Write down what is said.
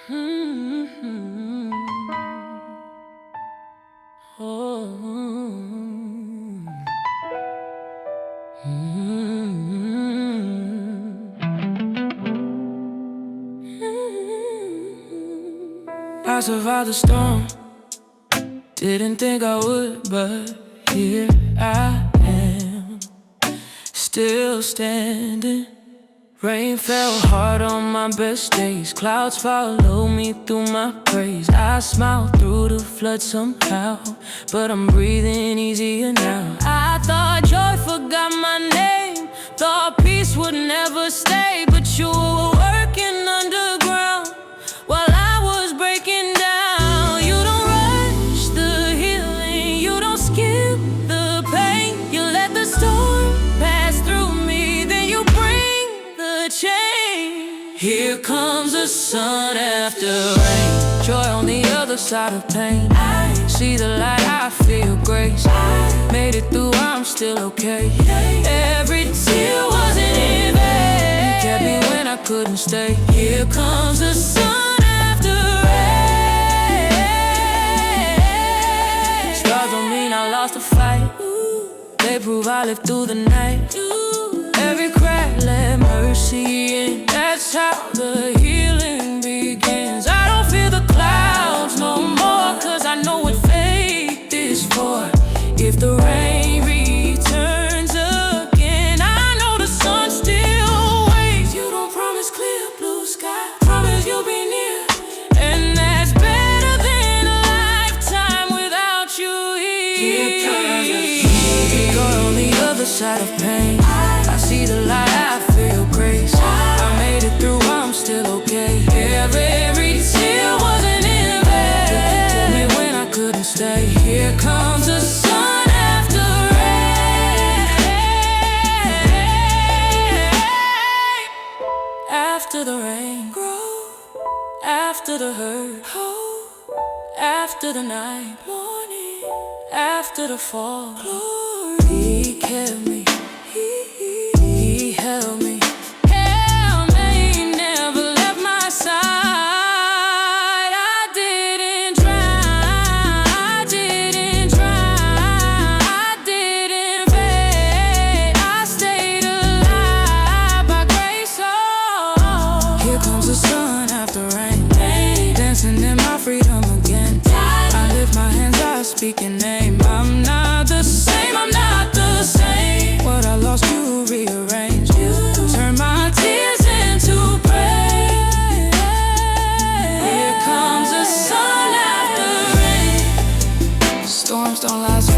Mm-hmm. Oh. I survived the storm. Didn't think I would, but here I am, still standing. Rain fell hard on my best days. Clouds follow me through my praise. I smile through the flood somehow, but I'm breathing easier now. I thought joy forgot my name, thought peace would never stay, but you were working underground while I was breaking down. You don't rush the healing, you don't skip the pain. You let the storm pass through me, then you bring the change. Here comes the sun after rain, joy on the other side of pain. I see the light, I feel grace. I made it through, I'm still okay. Every tear wasn't in vain, you kept me when I couldn't stay. Here comes the sun after rain. Scars don't mean I lost a fight, they prove I lived through the night. Every crack let mercy in, that's how the healing begins. I don't fear the clouds no more, cause I know what faith is for. If the rain returns again, I know the sun still waits. You don't promise clear blue sky, promise you'll be near, and that's better than a lifetime without you here. Joy on the other side of pain, I see the light, I feel grace. I made it through, I'm still okay. Every tear wasn't in vain, you told me when I couldn't stay. Here comes the sun after rain. After the rain, grow. After the hurt, hope. After the night, morning. After the fall, glory. He kept me, he held me. Held me, he never left my side. I didn't drown, I didn't drown, I didn't fade. I stayed alive by grace. Oh, here comes the sun after rain, dancing in my freedom again. I lift my hands, I speak your name. I'm not the same, I'm not the same. What I lost, you rearranged. You turn my tears into praise. Here comes the sun after rain. Storms don't last